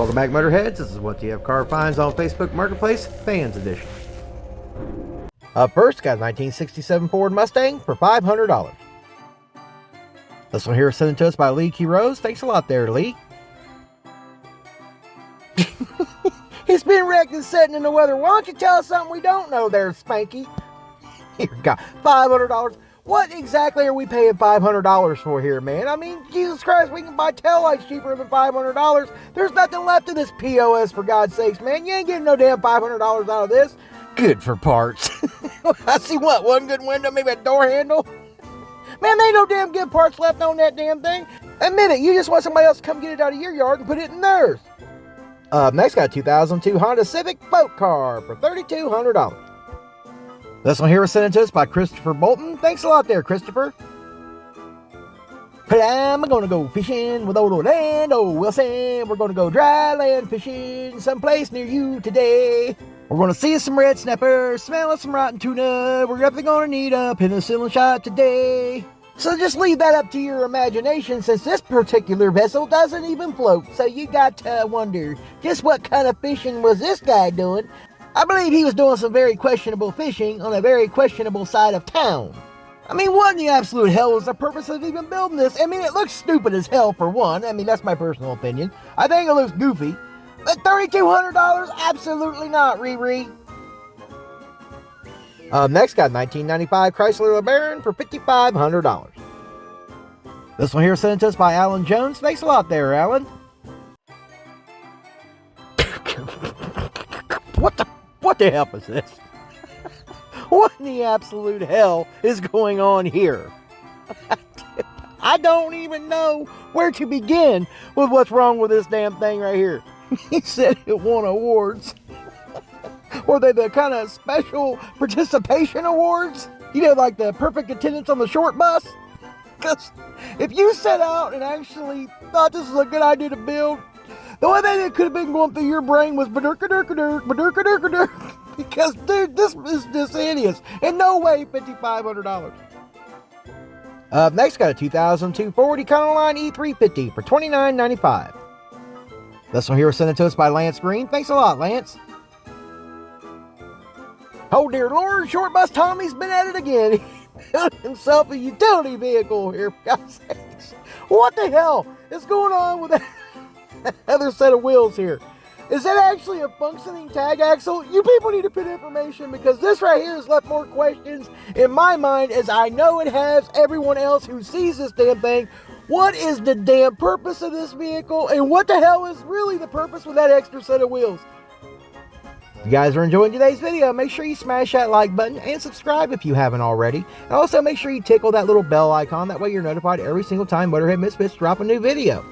Welcome back, Motorheads. This is WTF Car Finds on Facebook Marketplace, Fans Edition. Up first, got a 1967 Ford Mustang for $500. This one here is sent to us by Lee Quiroz. Thanks a lot there, Lee. It's been wrecked and sitting in the weather. Why don't you tell us something we don't know there, Spanky? Here we go. $500. What exactly are we paying $500 for here, man? I mean, Jesus Christ, we can buy taillights cheaper than $500. There's nothing left of this POS, for God's sakes, man. You ain't getting no damn $500 out of this. Good for parts. I see what? One good window, maybe a door handle? Man, there ain't no damn good parts left on that damn thing. Admit it, you just want somebody else to come get it out of your yard and put it in theirs. Next, got a 2002 Honda Civic boat car for $3,200. This one here was sent to us by Christopher Bolton. Thanks a lot there, Christopher. I'm gonna go fishing with old Orlando Wilson. We're gonna go dry land fishing someplace near you today. We're gonna see some red snapper, smell some rotten tuna. We're definitely gonna need a penicillin shot today. So just leave that up to your imagination, since this particular vessel doesn't even float. So you got to wonder, just what kind of fishing was this guy doing? I believe he was doing some very questionable fishing on a very questionable side of town. I mean, what in the absolute hell was the purpose of even building this? I mean, it looks stupid as hell for one. I mean, that's my personal opinion. I think it looks goofy. But $3,200? Absolutely not, Riri. Next, got 1995 Chrysler LeBaron for $5,500. This one here sent to us by Alan Jones. Thanks a lot there, Alan. What the hell is this? What in the absolute hell is going on here? I don't even know where to begin with what's wrong with this damn thing right here. He said it won awards. Were they the kind of special participation awards? You know, like the perfect attendance on the short bus? Because if you set out and actually thought this was a good idea to build, the only thing that could have been going through your brain was badurka-durka-durk. Because, dude, this is just hideous. In no way $5,500. Next, got a 2002 Ford Econoline E350 for $29.95. This one here was sent to us by Lance Green. Thanks a lot, Lance. Oh, dear Lord, Short Bus Tommy's been at it again. He built himself a utility vehicle here, for God's sakes. What the hell is going on with that other set of wheels here? Is that actually a functioning tag axle? You people need to put information, because this right here has left more questions in my mind, as I know it has everyone else who sees this damn thing. What is the damn purpose of this vehicle, and what the hell is really the purpose with that extra set of wheels? If you guys are enjoying today's video, make sure you smash that like button and subscribe if you haven't already. And also make sure you tickle that little bell icon. That way you're notified every single time Motorhead Misfits drop a new video.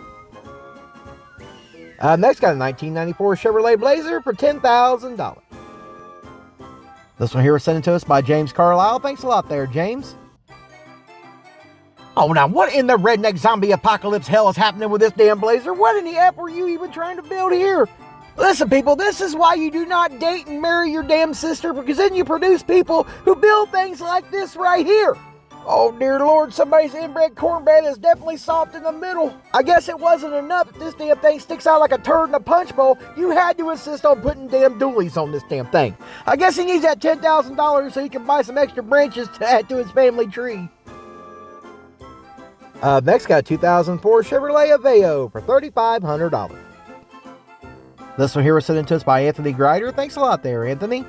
Next, got a 1994 Chevrolet Blazer for $10,000. This one here was sent to us by James Carlisle. Thanks a lot there, James. Oh, now what in the redneck zombie apocalypse hell is happening with this damn Blazer? What in the F were you even trying to build here? Listen, people, this is why you do not date and marry your damn sister, because then you produce people who build things like this right here. Oh, dear Lord, somebody's inbred cornbread is definitely soft in the middle. I guess it wasn't enough that this damn thing sticks out like a turd in a punch bowl. You had to insist on putting damn dualies on this damn thing. I guess he needs that $10,000 so he can buy some extra branches to add to his family tree. Next, got a 2004 Chevrolet Aveo for $3,500. This one here was sent to us by Anthony Grider. Thanks a lot there, Anthony.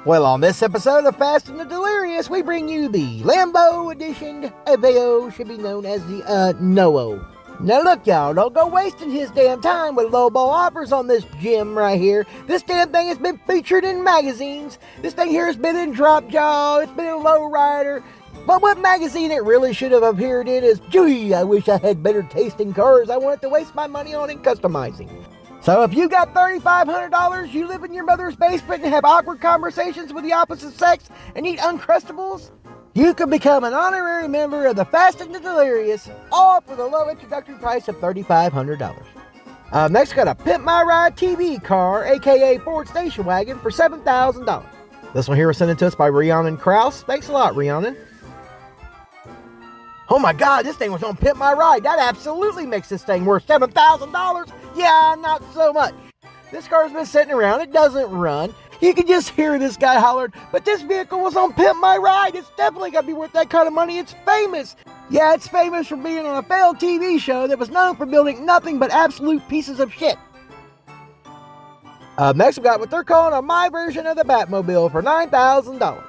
Well, on this episode of Fast and the Delirious, we bring you the Lambo edition Aveo, should be known as the Noo. Now look, y'all, don't go wasting his damn time with lowball offers on this gem right here. This damn thing has been featured in magazines. This thing here has been in Drop Jaw, it's been in Lowrider. But what magazine it really should have appeared in is, gee, I wish I had better taste in cars I wanted to waste my money on in customizing. So if you got $3,500, you live in your mother's basement and have awkward conversations with the opposite sex and eat Uncrustables, you can become an honorary member of the Fast and the Delirious, all for the low introductory price of $3,500. Next, got a Pimp My Ride TV car, aka Ford Station Wagon, for $7,000. This one here was sent to us by Rhiannon Krause. Thanks a lot, Rhiannon. Oh my God, this thing was on Pimp My Ride. That absolutely makes this thing worth $7,000. Yeah, not so much. This car's been sitting around, it doesn't run. You can just hear this guy hollering, but this vehicle was on Pimp My Ride. It's definitely got to be worth that kind of money. It's famous. Yeah, it's famous for being on a failed TV show that was known for building nothing but absolute pieces of shit. Next we got what they're calling a my version of the Batmobile for $9,000.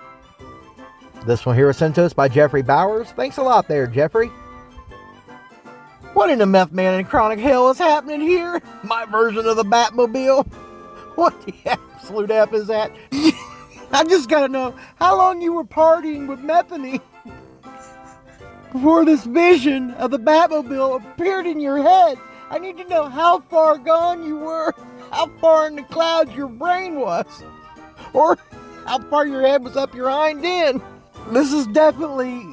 This one here was sent to us by Jeffrey Bowers. Thanks a lot there, Jeffrey. What in the meth man and chronic hell is happening here? My version of the Batmobile? What the absolute F is that? I just gotta know how long you were partying with Methany before this vision of the Batmobile appeared in your head. I need to know how far gone you were, how far in the clouds your brain was, or how far your head was up your hind end. This is definitely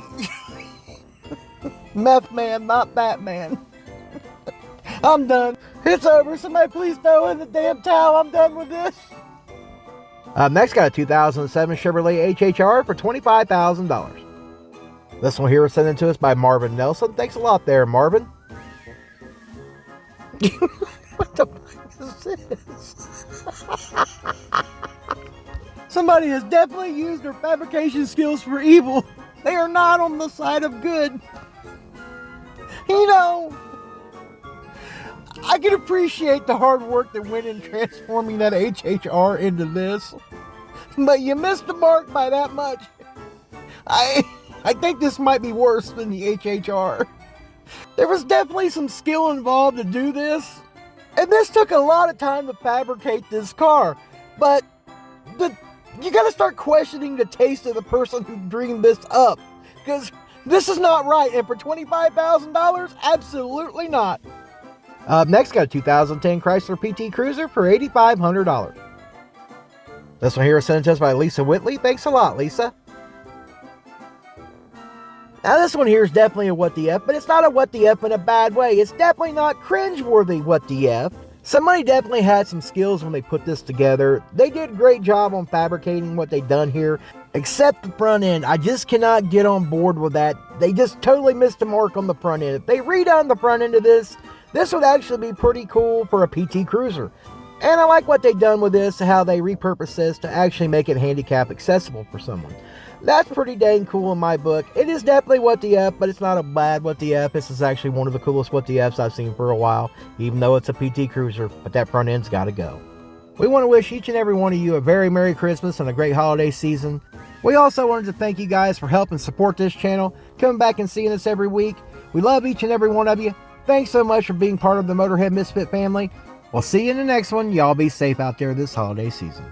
Meth Man, not Batman. I'm done. It's over. Somebody please throw in the damn towel. I'm done with this. Next got a 2007 Chevrolet HHR for $25,000. This one here was sent in to us by Marvin Nelson. Thanks a lot there, Marvin. What the fuck is this? Somebody has definitely used their fabrication skills for evil. They are not on the side of good. You know, I can appreciate the hard work that went in transforming that HHR into this, but you missed the mark by that much. I think this might be worse than the HHR. There was definitely some skill involved to do this, and this took a lot of time to fabricate this car, but you gotta start questioning the taste of the person who dreamed this up, because this is not right, and for $25,000, absolutely not. Next, got a 2010 Chrysler PT Cruiser for $8,500. This one here is sent to us by Lisa Whitley. Thanks a lot, Lisa. Now, this one here is definitely a what the F, but it's not a what the F in a bad way. It's definitely not cringeworthy what the F. Somebody definitely had some skills when they put this together. They did a great job on fabricating what they done here, except the front end. I just cannot get on board with that. They just totally missed the mark on the front end. If they redone the front end of this would actually be pretty cool for a PT Cruiser. And I like what they done with this, how they repurposed this to actually make it handicap accessible for someone. That's pretty dang cool in my book. It is definitely what the F, but it's not a bad what the F. This is actually one of the coolest what the Fs I've seen for a while, even though it's a PT Cruiser, but that front end's got to go. We want to wish each and every one of you a very Merry Christmas and a great holiday season. We also wanted to thank you guys for helping support this channel, coming back and seeing us every week. We love each and every one of you. Thanks so much for being part of the Motorhead Misfit family. We'll see you in the next one. Y'all be safe out there this holiday season.